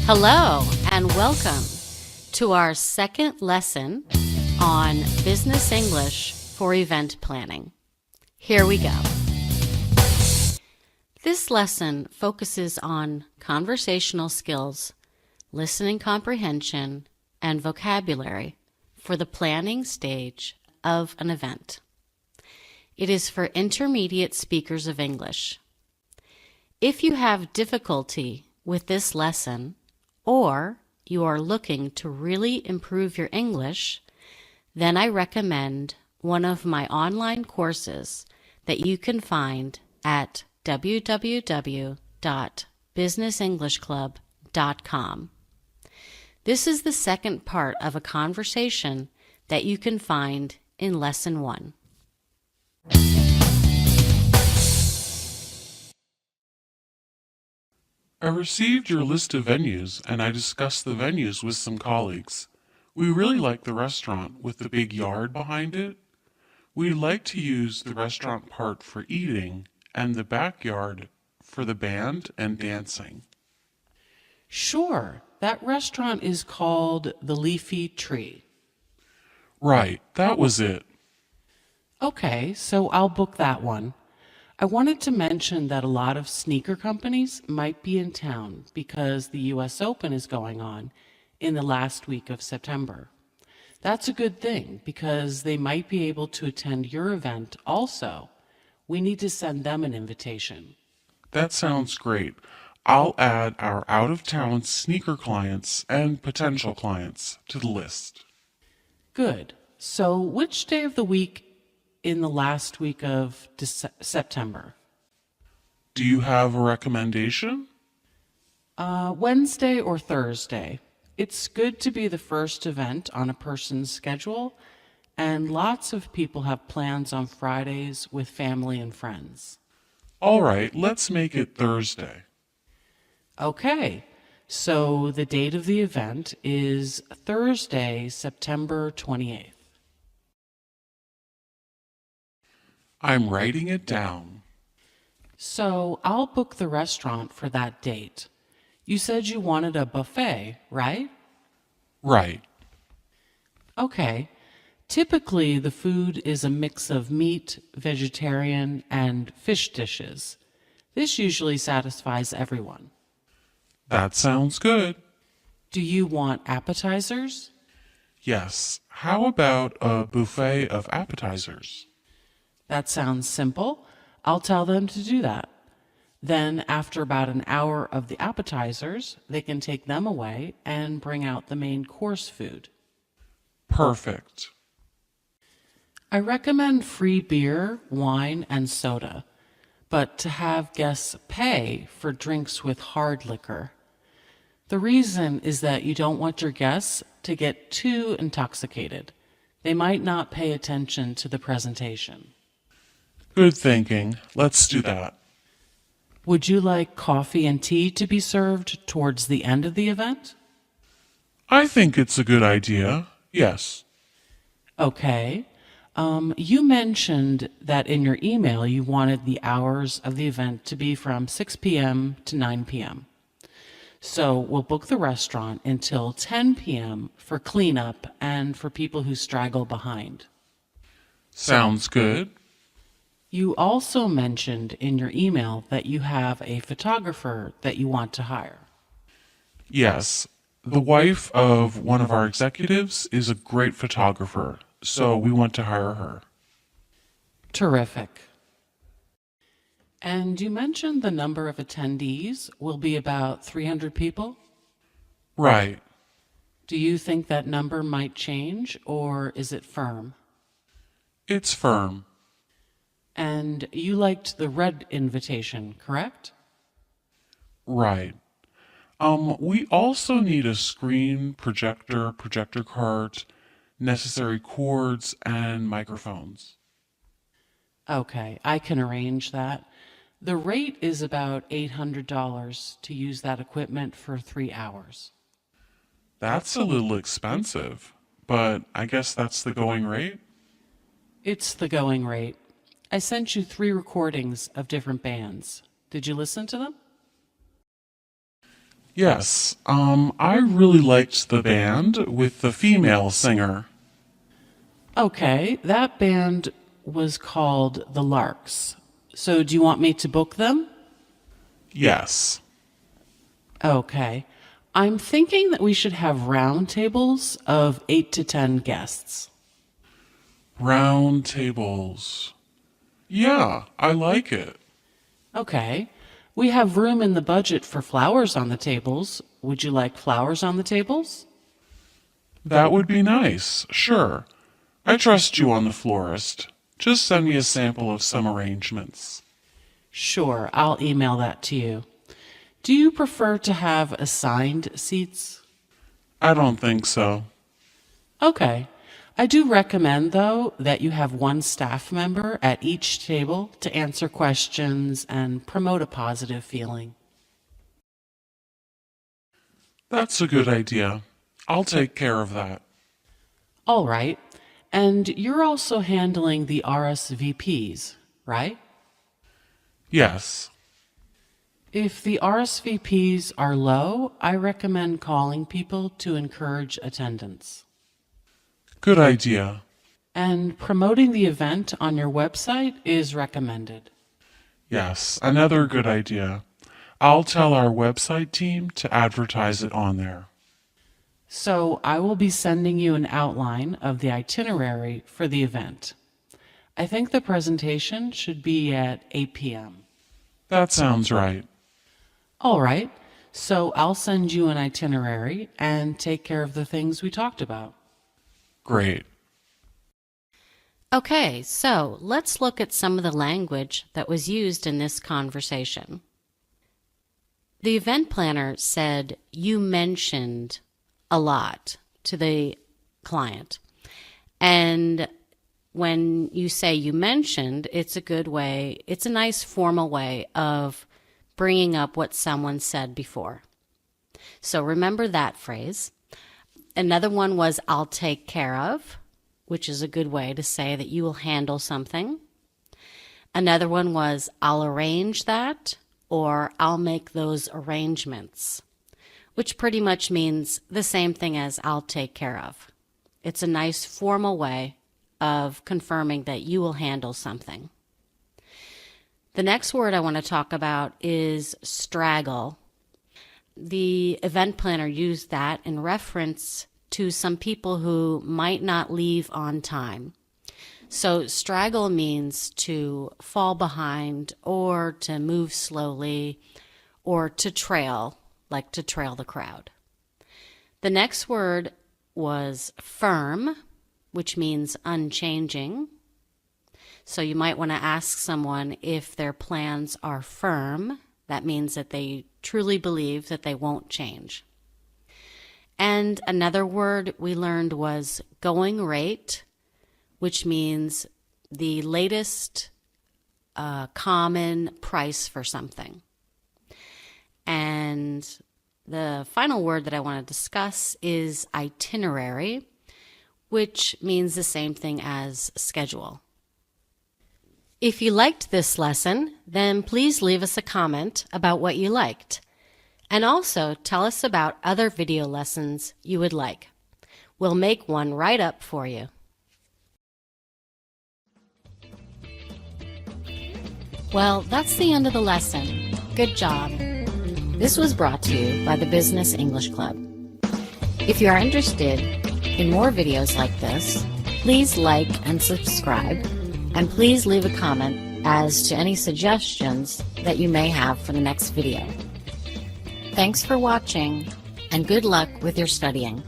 Hello and welcome to our second lesson on Business English for Event Planning. Here we go. This lesson focuses on conversational skills, listening comprehension, and vocabulary for the planning stage of an event. It is for intermediate speakers of English. If you have difficulty with this lesson, or you are looking to really improve your English, then I recommend one of my online courses that you can find at www.businessenglishclub.com. This is the second part of a conversation that you can find in Lesson 1. I received your list of venues and I discussed the venues with some colleagues. We really like the restaurant with the big yard behind it. We'd like to use the restaurant part for eating and the backyard for the band and dancing. Sure, that restaurant is called The Leafy Tree. Right, that was it. Okay, so I'll book that one. I wanted to mention that a lot of sneaker companies might be in town because the US Open is going on in the last week of September. That's a good thing because they might be able to attend your event also. We need to send them an invitation. That sounds great. I'll add our out-of-town sneaker clients and potential clients to the list. Good. So which day of the week in the last week of September? Do you have a recommendation? Wednesday or Thursday. It's good to be the first event on a person's schedule, and lots of people have plans on Fridays with family and friends. All right, let's make it Thursday. Okay, so the date of the event is Thursday, September 28th. I'm writing it down. So I'll book the restaurant for that date. You said you wanted a buffet, right? Right. Okay. Typically, the food is a mix of meat, vegetarian, and fish dishes. This usually satisfies everyone. That sounds good. Do you want appetizers? Yes. How about a buffet of appetizers? That sounds simple. I'll tell them to do that. Then, after about an hour of the appetizers, they can take them away and bring out the main course food. Perfect. I recommend free beer, wine, and soda, but to have guests pay for drinks with hard liquor. The reason is that you don't want your guests to get too intoxicated. They might not pay attention to the presentation. Good thinking. Let's do that. Would you like coffee and tea to be served towards the end of the event? I think it's a good idea. Yes. Okay. You mentioned that in your email you wanted the hours of the event to be from 6 p.m. to 9 p.m. So we'll book the restaurant until 10 p.m. for cleanup and for people who straggle behind. Sounds good. You also mentioned in your email that you have a photographer that you want to hire. Yes. The wife of one of our executives is a great photographer, so we want to hire her. Terrific. And you mentioned the number of attendees will be about 300 people? Right. Do you think that number might change, or is it firm? It's firm. And you liked the red invitation, correct? Right. We also need a screen, projector card, necessary cords, and microphones. Okay, I can arrange that. The rate is about $800 to use that equipment for 3 hours. That's a little expensive, but I guess that's the going rate. It's the going rate. I sent you 3 recordings of different bands. Did you listen to them? Yes, I really liked the band with the female singer. Okay, that band was called the Larks. So do you want me to book them? Yes. Okay. I'm thinking that we should have round tables of 8 to 10 guests. Round tables. Yeah, I like it. Okay. We have room in the budget for flowers on the tables. Would you like flowers on the tables? That would be nice, sure. I trust you on the florist. Just send me a sample of some arrangements. Sure, I'll email that to you. Do you prefer to have assigned seats? I don't think so. Okay. I do recommend, though, that you have one staff member at each table to answer questions and promote a positive feeling. That's a good idea. I'll take care of that. All right. And you're also handling the RSVPs, right? Yes. If the RSVPs are low, I recommend calling people to encourage attendance. Good idea. And promoting the event on your website is recommended. Yes, another good idea. I'll tell our website team to advertise it on there. So I will be sending you an outline of the itinerary for the event. I think the presentation should be at 8 p.m. That sounds right. All right. So I'll send you an itinerary and take care of the things we talked about. Great. Okay, so let's look at some of the language that was used in this conversation. The event planner said, "You mentioned a lot" to the client. And when you say "you mentioned," it's a good way, it's a nice formal way of bringing up what someone said before. So remember that phrase. Another one was "I'll take care of," which is a good way to say that you will handle something. Another one was "I'll arrange that," or "I'll make those arrangements," which pretty much means the same thing as "I'll take care of." It's a nice formal way of confirming that you will handle something. The next word I want to talk about is straggle. The event planner used that in reference to some people who might not leave on time. So straggle means to fall behind or to move slowly or to trail, like to trail the crowd. The next word was firm, which means unchanging. So you might want to ask someone if their plans are firm. That means that they truly believe that they won't change. And another word we learned was going rate, which means the latest common price for something. And the final word that I want to discuss is itinerary, which means the same thing as schedule. If you liked this lesson, then please leave us a comment about what you liked. And also tell us about other video lessons you would like. We'll make one right up for you. Well, that's the end of the lesson. Good job. This was brought to you by the Business English Club. If you are interested in more videos like this, please like and subscribe. And please leave a comment as to any suggestions that you may have for the next video. Thanks for watching, and good luck with your studying.